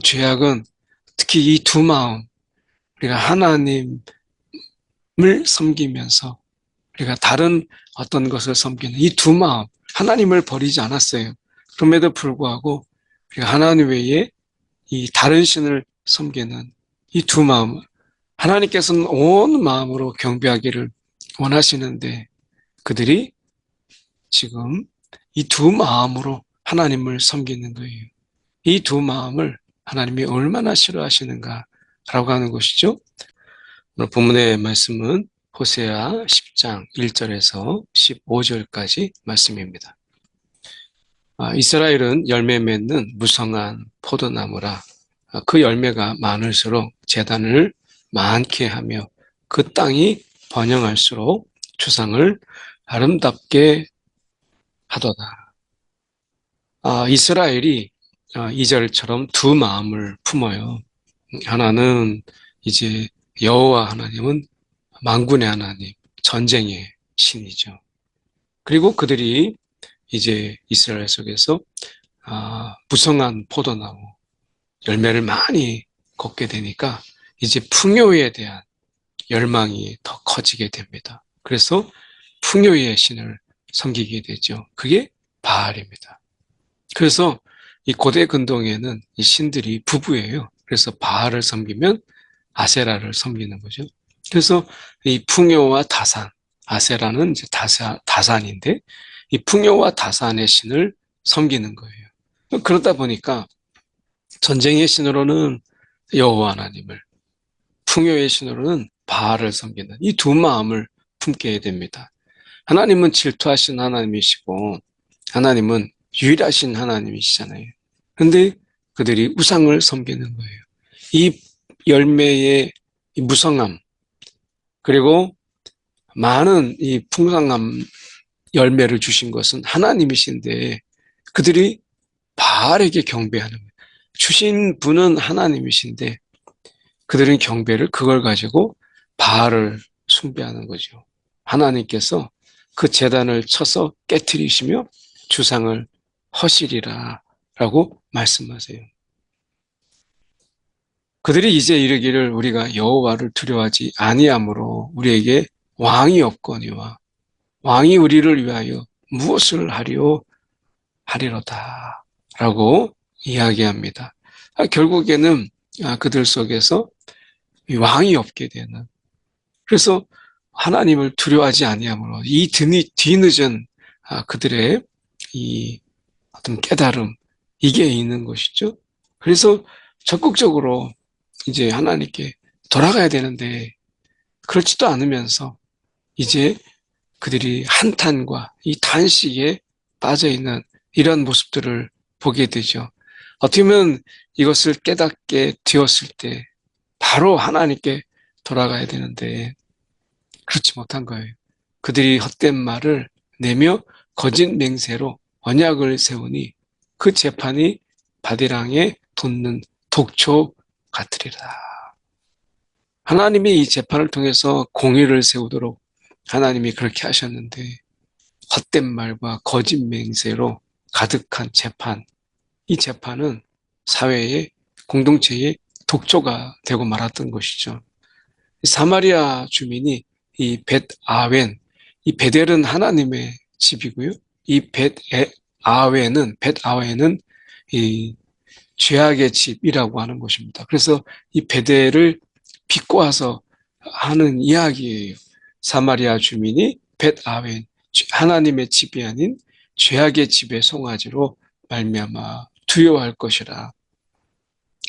죄악은 특히 이 두 마음, 우리가 하나님을 섬기면서 우리가 다른 어떤 것을 섬기는 이 두 마음, 하나님을 버리지 않았어요. 그럼에도 불구하고 우리가 하나님 외에 이 다른 신을 섬기는 이 두 마음, 하나님께서는 온 마음으로 경배하기를 원하시는데 그들이 지금 이 두 마음으로 하나님을 섬기는 거예요. 이 두 마음을 하나님이 얼마나 싫어하시는가라고 하는 것이죠. 오늘 본문의 말씀은 호세아 10장 1절에서 15절까지 말씀입니다. 이스라엘은 열매 맺는 무성한 포도나무라 그 열매가 많을수록 재단을 많게 하며 그 땅이 번영할수록 주상을 아름답게 하도다. 이스라엘이 2절처럼 두 마음을 품어요. 하나는 이제 여호와 하나님은 만군의 하나님, 전쟁의 신이죠. 그리고 그들이 이제 이스라엘 속에서 무성한 포도나무, 열매를 많이 걷게 되니까 이제 풍요에 대한 열망이 더 커지게 됩니다. 그래서 풍요의 신을 섬기게 되죠. 그게 바알입니다. 그래서 이 고대 근동에는 이 신들이 부부예요. 그래서 바알을 섬기면 아세라를 섬기는 거죠. 그래서 이 풍요와 다산, 아세라는 이제 다산인데 이 풍요와 다산의 신을 섬기는 거예요. 그러다 보니까 전쟁의 신으로는 여호와 하나님을, 풍요의 신으로는 바알을 섬기는 이 두 마음을 품게 됩니다. 하나님은 질투하신 하나님이시고 하나님은 유일하신 하나님이시잖아요. 그런데 그들이 우상을 섬기는 거예요. 이 열매의 이 무성함, 그리고 많은 이 풍성함 열매를 주신 것은 하나님이신데 그들이 바알에게 경배하는 거예요. 주신 분은 하나님이신데 그들은 경배를 그걸 가지고 바알을 숭배하는 거죠. 하나님께서 그 제단을 쳐서 깨트리시며 주상을 허시리라 라고 말씀하세요. 그들이 이제 이르기를 우리가 여호와를 두려워하지 아니하므로 우리에게 왕이 없거니와 왕이 우리를 위하여 무엇을 하리로다 라고 이야기합니다. 결국에는 그들 속에서 왕이 없게 되는, 그래서 하나님을 두려워하지 아니하므로 이 뒤늦은 그들의 이 어떤 깨달음, 이게 있는 것이죠. 그래서 적극적으로 이제 하나님께 돌아가야 되는데 그렇지도 않으면서 이제 그들이 한탄과 이 단식에 빠져 있는 이런 모습들을 보게 되죠. 어떻게 보면 이것을 깨닫게 되었을 때 바로 하나님께 돌아가야 되는데 그렇지 못한 거예요. 그들이 헛된 말을 내며 거짓 맹세로 언약을 세우니 그 재판이 바디랑에 돋는 독초 같으리라. 하나님이 이 재판을 통해서 공의를 세우도록 하나님이 그렇게 하셨는데 헛된 말과 거짓 맹세로 가득한 재판, 이 재판은 사회의 공동체의 독초가 되고 말았던 것이죠. 사마리아 주민이 이 벳아웬, 이 베델은 하나님의 집이고요. 이 벳아웬은 이 죄악의 집이라고 하는 것입니다. 그래서 이 베델을 비꼬아서 하는 이야기예요. 사마리아 주민이 벳아웬, 하나님의 집이 아닌 죄악의 집의 송아지로 말미암아 두려워할 것이라.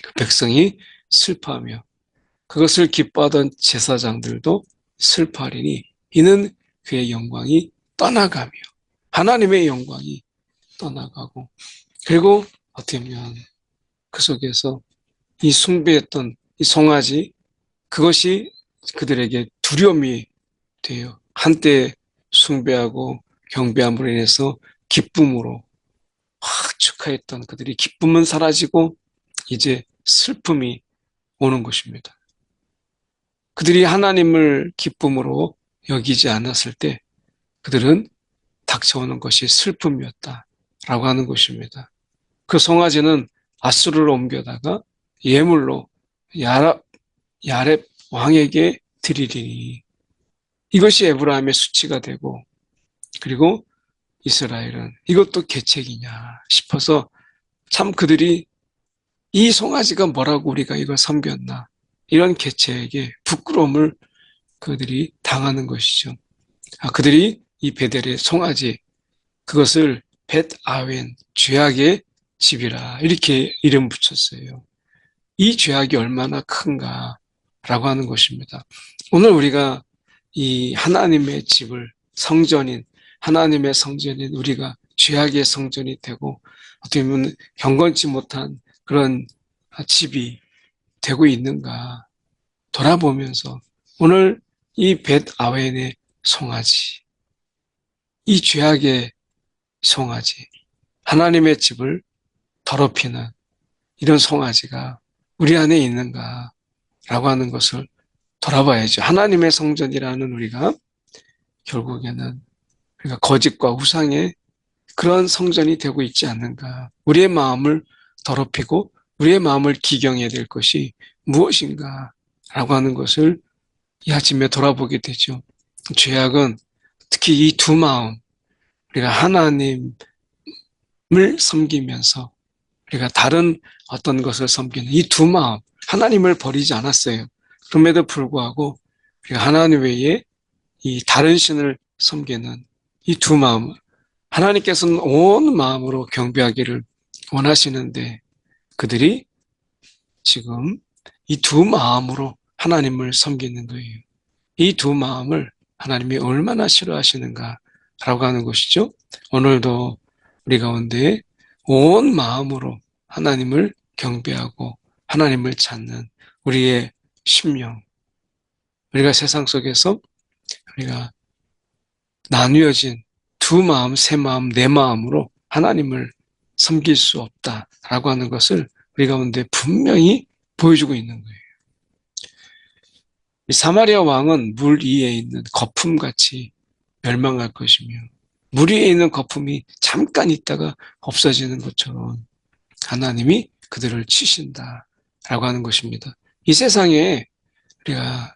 그 백성이 슬퍼하며 그것을 기뻐하던 제사장들도 슬퍼하리니 이는 그의 영광이 떠나가며 하나님의 영광이 떠나가고, 그리고 어떻게 보면 그 속에서 이 숭배했던 이 송아지, 그것이 그들에게 두려움이 돼요. 한때 숭배하고 경배함으로 인해서 기쁨으로 축하했던 그들이 기쁨은 사라지고 이제 슬픔이 오는 것입니다. 그들이 하나님을 기쁨으로 여기지 않았을 때 그들은 닥쳐오는 것이 슬픔이었다라고 하는 것입니다. 그 송아지는 앗수르로 옮겨다가 예물로 야렙 왕에게 드리리니 이것이 에브라임의 수치가 되고 그리고 이스라엘은 이것도 계책이냐 싶어서 참 그들이 이 송아지가 뭐라고 우리가 이걸 섬겼나 이런 계책에 부끄러움을 그들이 당하는 것이죠. 그들이 이 베델의 송아지 그것을 벳 아웬 죄악의 집이라 이렇게 이름 붙였어요. 이 죄악이 얼마나 큰가라고 하는 것입니다. 오늘 우리가 이 하나님의 집을 성전인 하나님의 성전인 우리가 죄악의 성전이 되고 어떻게 보면 경건치 못한 그런 집이 되고 있는가 돌아보면서 오늘 이 벳 아웬의 송아지 이 죄악의 송아지 하나님의 집을 더럽히는 이런 송아지가 우리 안에 있는가라고 하는 것을 돌아봐야죠. 하나님의 성전이라는 우리가 결국에는 우리가 거짓과 우상의 그런 성전이 되고 있지 않는가. 우리의 마음을 더럽히고 우리의 마음을 기경해야 될 것이 무엇인가라고 하는 것을 이 아침에 돌아보게 되죠. 죄악은 특히 이 두 마음, 우리가 하나님을 섬기면서 우리가 다른 어떤 것을 섬기는 이 두 마음, 하나님을 버리지 않았어요. 그럼에도 불구하고 우리가 하나님 외에 이 다른 신을 섬기는 이 두 마음, 하나님께서는 온 마음으로 경배하기를 원하시는데 그들이 지금 이 두 마음으로 하나님을 섬기는 거예요. 이 두 마음을 하나님이 얼마나 싫어하시는가라고 하는 것이죠. 오늘도 우리 가운데 온 마음으로 하나님을 경배하고 하나님을 찾는 우리의 심령, 우리가 세상 속에서 우리가 나뉘어진 두 마음, 세 마음, 네 마음으로 하나님을 섬길 수 없다라고 하는 것을 우리 가운데 분명히 보여주고 있는 거예요. 이 사마리아 왕은 물 위에 있는 거품같이 멸망할 것이며 물 위에 있는 거품이 잠깐 있다가 없어지는 것처럼 하나님이 그들을 치신다라고 하는 것입니다. 이 세상에 우리가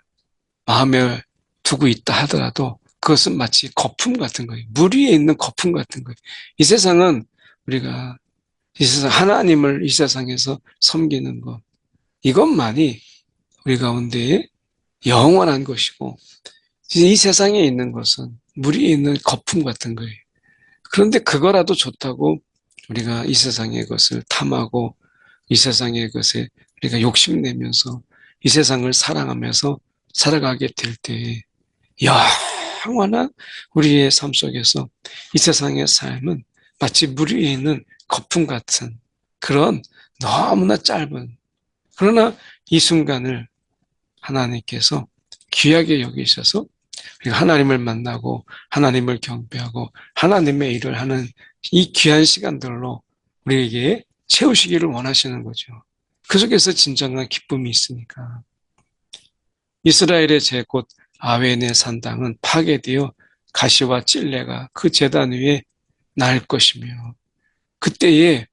마음에 두고 있다 하더라도 그것은 마치 거품 같은 거예요. 물 위에 있는 거품 같은 거예요. 이 세상은 우리가 이 세상 하나님을 이 세상에서 섬기는 것 이것만이 우리 가운데 영원한 것이고 이 세상에 있는 것은 물 위에 있는 거품 같은 거예요. 그런데 그거라도 좋다고 우리가 이 세상의 것을 탐하고 이 세상의 것에 우리가 욕심내면서 이 세상을 사랑하면서 살아가게 될 때에 영원한 우리의 삶 속에서 이 세상의 삶은 마치 물 위에 있는 거품 같은 그런 너무나 짧은 그러나 이 순간을 하나님께서 귀하게 여기셔서 우리가 하나님을 만나고 하나님을 경배하고 하나님의 일을 하는 이 귀한 시간들로 우리에게 채우시기를 원하시는 거죠. 그 속에서 진정한 기쁨이 있으니까. 이스라엘의 제곧 아웬의 산당은 파괴되어 가시와 찔레가 그 제단 위에 날 것이며 그때에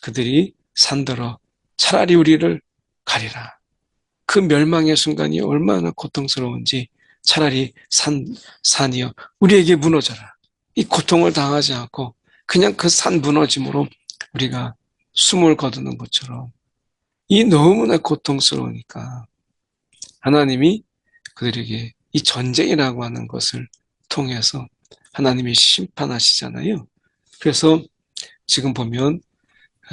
그들이 산들어 차라리 우리를 가리라. 그 멸망의 순간이 얼마나 고통스러운지 차라리 산이여 우리에게 무너져라. 이 고통을 당하지 않고 그냥 그 산 무너짐으로 우리가 숨을 거두는 것처럼 이 너무나 고통스러우니까 하나님이 그들에게 이 전쟁이라고 하는 것을 통해서 하나님이 심판하시잖아요. 그래서 지금 보면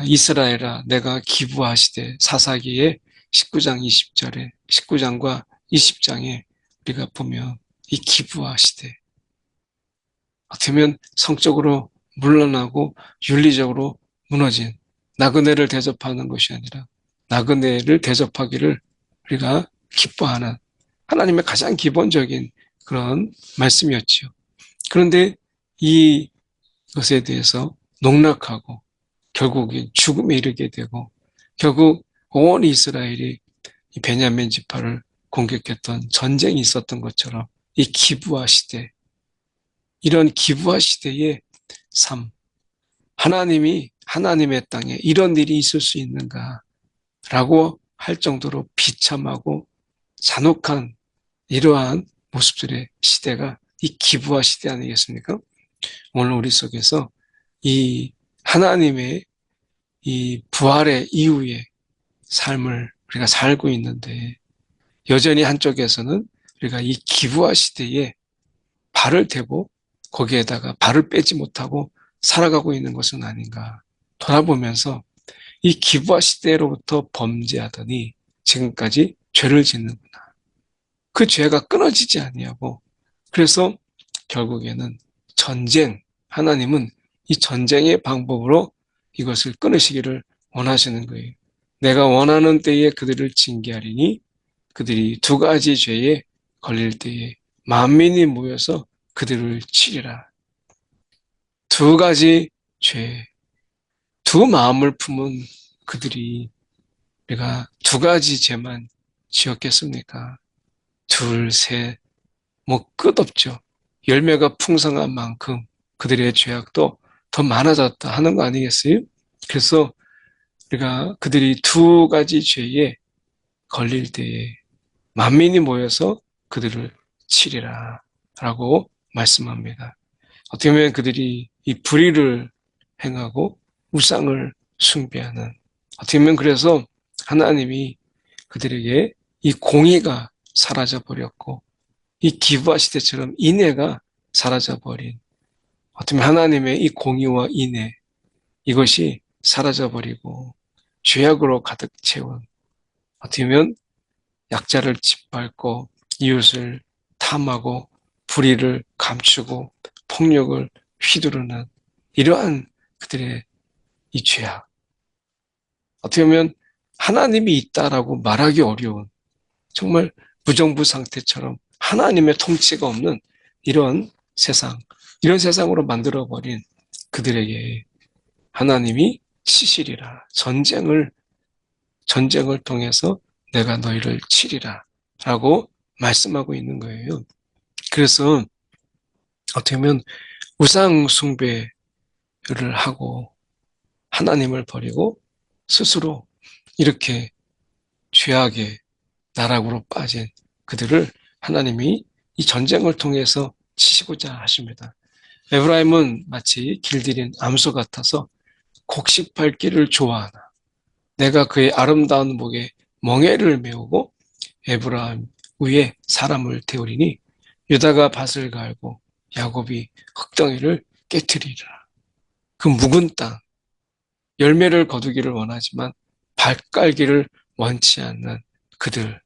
이스라엘아 내가 기부하시되 사사기의 19장 20절에 19장과 20장에 우리가 보면 이 기부하시되 어떻게 보면 성적으로 물러나고 윤리적으로 무너진 나그네를 대접하는 것이 아니라 나그네를 대접하기를 우리가 기뻐하는 하나님의 가장 기본적인 그런 말씀이었죠. 그런데 이것에 대해서 농락하고 결국엔 죽음에 이르게 되고 결국 온 이스라엘이 이 베냐민 지파를 공격했던 전쟁이 있었던 것처럼 이 기부와 시대 이런 기부와 시대의 삶 하나님이 하나님의 땅에 이런 일이 있을 수 있는가라고 할 정도로 비참하고 잔혹한 이러한 모습들의 시대가 이 기부와 시대 아니겠습니까? 오늘 우리 속에서 이 하나님의 이 부활의 이후의 삶을 우리가 살고 있는데 여전히 한쪽에서는 우리가 이 기부와 시대에 발을 대고 거기에다가 발을 빼지 못하고 살아가고 있는 것은 아닌가 돌아보면서 이 기부와 시대로부터 범죄하더니 지금까지 죄를 짓는구나. 그 죄가 끊어지지 아니하고 그래서 결국에는 전쟁, 하나님은 이 전쟁의 방법으로 이것을 끊으시기를 원하시는 거예요. 내가 원하는 때에 그들을 징계하리니 그들이 두 가지 죄에 걸릴 때에 만민이 모여서 그들을 치리라. 두 가지 죄, 두 마음을 품은 그들이 우리가 두 가지 죄만 지었겠습니까? 둘, 셋, 뭐 끝없죠. 열매가 풍성한 만큼 그들의 죄악도 더 많아졌다 하는 거 아니겠어요? 그래서 우리가 그들이 두 가지 죄에 걸릴 때에 만민이 모여서 그들을 치리라 라고 말씀합니다. 어떻게 보면 그들이 이 불의를 행하고 우상을 숭배하는 어떻게 보면 그래서 하나님이 그들에게 이 공의가 사라져버렸고 이 기부와 시대처럼 인애가 사라져버린 어떻게 보면 하나님의 이 공의와 인애 이것이 사라져버리고 죄악으로 가득 채운 어떻게 보면 약자를 짓밟고 이웃을 탐하고 불의를 감추고 폭력을 휘두르는 이러한 그들의 이 죄악 어떻게 보면 하나님이 있다라고 말하기 어려운 정말 무정부 상태처럼 하나님의 통치가 없는 이런 세상 이런 세상으로 만들어버린 그들에게 하나님이 치시리라 전쟁을 통해서 내가 너희를 치리라 라고 말씀하고 있는 거예요. 그래서 어떻게 보면 우상 숭배를 하고 하나님을 버리고 스스로 이렇게 죄악의 나락으로 빠진 그들을 하나님이 이 전쟁을 통해서 치시고자 하십니다. 에브라임은 마치 길들인 암소 같아서 곡식밟기를 좋아하나 내가 그의 아름다운 목에 멍에를 메우고 에브라임 위에 사람을 태우리니 유다가 밭을 갈고 야곱이 흙덩이를 깨트리리라. 그 묵은 땅 열매를 거두기를 원하지만 밭갈기를 원치 않는 그들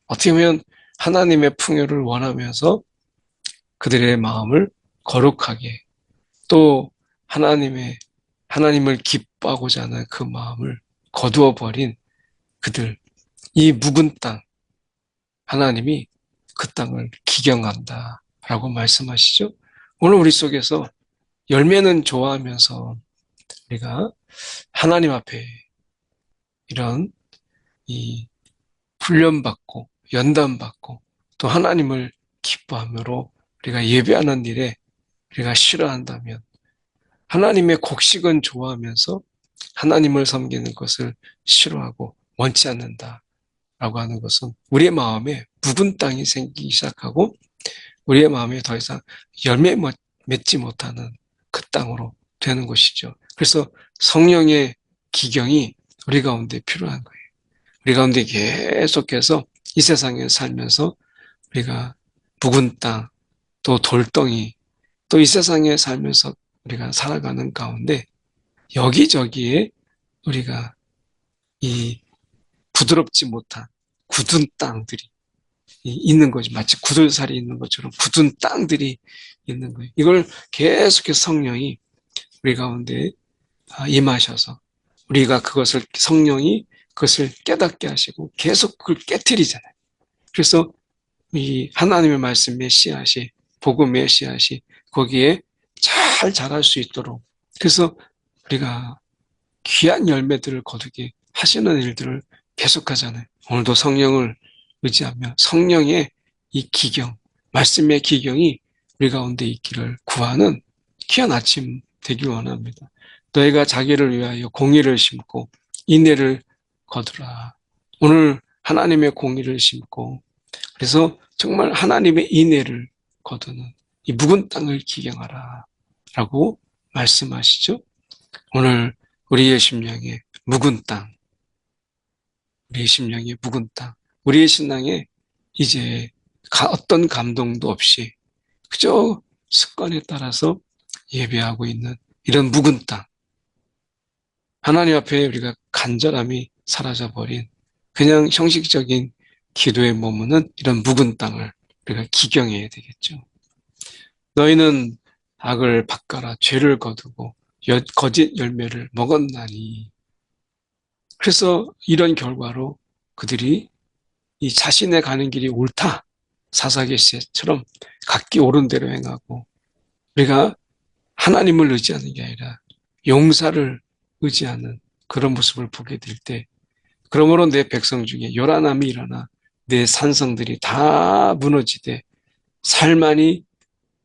어떻게 보면 하나님의 풍요를 원하면서 그들의 마음을 거룩하게 또 하나님을 기뻐하고자 하는 그 마음을 거두어 버린 그들 이 묵은 땅 하나님이 그 땅을 기경한다라고 말씀하시죠. 오늘 우리 속에서 열매는 좋아하면서 우리가 하나님 앞에 이런 이 훈련받고 연단받고 또 하나님을 기뻐함으로 우리가 예배하는 일에 우리가 싫어한다면 하나님의 곡식은 좋아하면서 하나님을 섬기는 것을 싫어하고 원치 않는다라고 하는 것은 우리의 마음에 묵은 땅이 생기기 시작하고 우리의 마음에 더 이상 열매 맺지 못하는 그 땅으로 되는 것이죠. 그래서 성령의 기경이 우리 가운데 필요한 거예요. 우리 가운데 계속해서 이 세상에 살면서 우리가 묵은 땅, 또 돌덩이, 또 이 세상에 살면서 우리가 살아가는 가운데 여기저기에 우리가 이 부드럽지 못한 굳은 땅들이 있는 거지. 마치 구들살이 있는 것처럼 굳은 땅들이 있는 거예요. 이걸 계속해서 성령이 우리 가운데 임하셔서 우리가 성령이 그것을 깨닫게 하시고 계속 그걸 깨트리잖아요. 그래서 이 하나님의 말씀의 씨앗이 복음의 씨앗이 거기에 잘 자랄 수 있도록 그래서 우리가 귀한 열매들을 거두게 하시는 일들을 계속하잖아요. 오늘도 성령을 의지하며 성령의 이 기경, 말씀의 기경이 우리 가운데 있기를 구하는 귀한 아침 되길 원합니다. 너희가 자기를 위하여 공의를 심고 인애를 거두라. 오늘 하나님의 공의를 심고 그래서 정말 하나님의 인애를 거두는 이 묵은 땅을 기경하라 라고 말씀하시죠. 오늘 우리의 심령에 묵은 땅, 우리의 심령에 묵은 땅, 우리의 신앙에 이제 어떤 감동도 없이 그저 습관에 따라서 예배하고 있는 이런 묵은 땅, 하나님 앞에 우리가 간절함이 사라져버린 그냥 형식적인 기도에 머무는 이런 묵은 땅을 우리가 기경해야 되겠죠. 너희는 악을 바꿔라 죄를 거두고 거짓 열매를 먹었나니. 그래서 이런 결과로 그들이 이 자신의 가는 길이 옳다 사사계시처럼 각기 옳은 대로 행하고 우리가 하나님을 의지하는 게 아니라 용사를 의지하는 그런 모습을 보게 될 때 그러므로 내 백성 중에 요란함이 일어나 내 산성들이 다 무너지되 살만이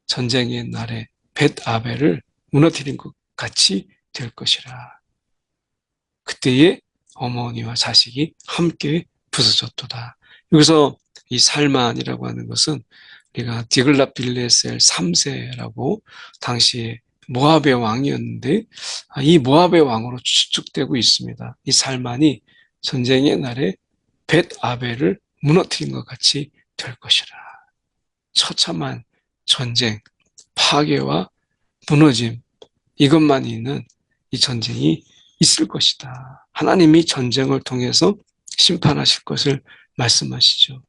전쟁의 날에 벳아벨을 무너뜨린 것 같이 될 것이라. 그때에 어머니와 자식이 함께 부서졌도다. 여기서 이 살만이라고 하는 것은 우리가 디글랏빌레셀 3세라고 당시에 모압의 왕이었는데 이 모압의 왕으로 추측되고 있습니다. 이 살만이 전쟁의 날에 벳아벨을 무너뜨린 것 같이 될 것이라. 처참한 전쟁, 파괴와 무너짐 이것만 있는 이 전쟁이 있을 것이다. 하나님이 전쟁을 통해서 심판하실 것을 말씀하시죠.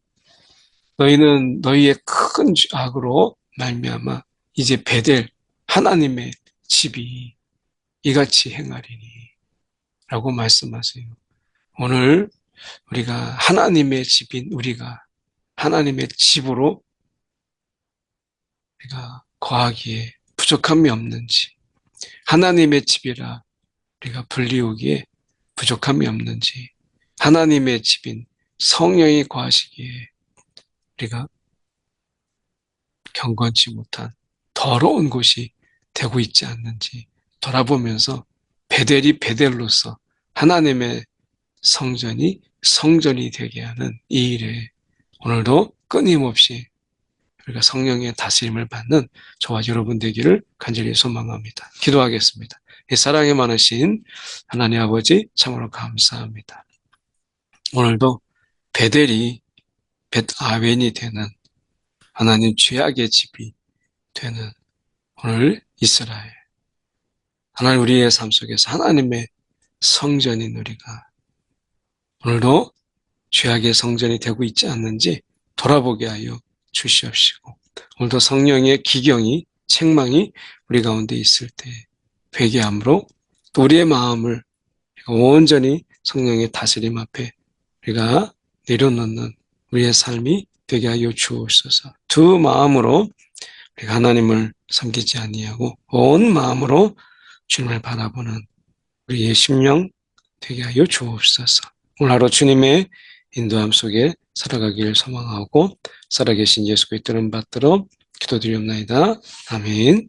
너희는 너희의 큰 악으로 말미암아 이제 베델 하나님의 집이 이같이 행하리니 라고 말씀하세요. 오늘 우리가 하나님의 집인 우리가 하나님의 집으로 우리가 거하기에 부족함이 없는지 하나님의 집이라 우리가 불리우기에 부족함이 없는지 하나님의 집인 성령이 거하시기에 우리가 경건치 못한 더러운 곳이 되고 있지 않는지 돌아보면서 베델이 베델로서 하나님의 성전이 성전이 되게 하는 이 일에 오늘도 끊임없이 우리가 성령의 다스림을 받는 저와 여러분 되기를 간절히 소망합니다. 기도하겠습니다. 이 사랑이 많으신 하나님 아버지 참으로 감사합니다. 오늘도 베델이 벳아웬이 되는 하나님 죄악의 집이 되는 오늘 이스라엘 하나님 우리의 삶 속에서 하나님의 성전인 우리가 오늘도 죄악의 성전이 되고 있지 않는지 돌아보게 하여 주시옵시고 오늘도 성령의 기경이 책망이 우리 가운데 있을 때 회개함으로 또 우리의 마음을 온전히 성령의 다스림 앞에 우리가 내려놓는 우리의 삶이 되게 하여 주옵소서. 두 마음으로 우리가 하나님을 섬기지 아니하고 온 마음으로 주님을 바라보는 우리의 심령 되게 하여 주옵소서. 오늘 하루 주님의 인도함 속에 살아가기를 소망하고 살아계신 예수 그리스도를 받들어 기도드리옵나이다. 아멘.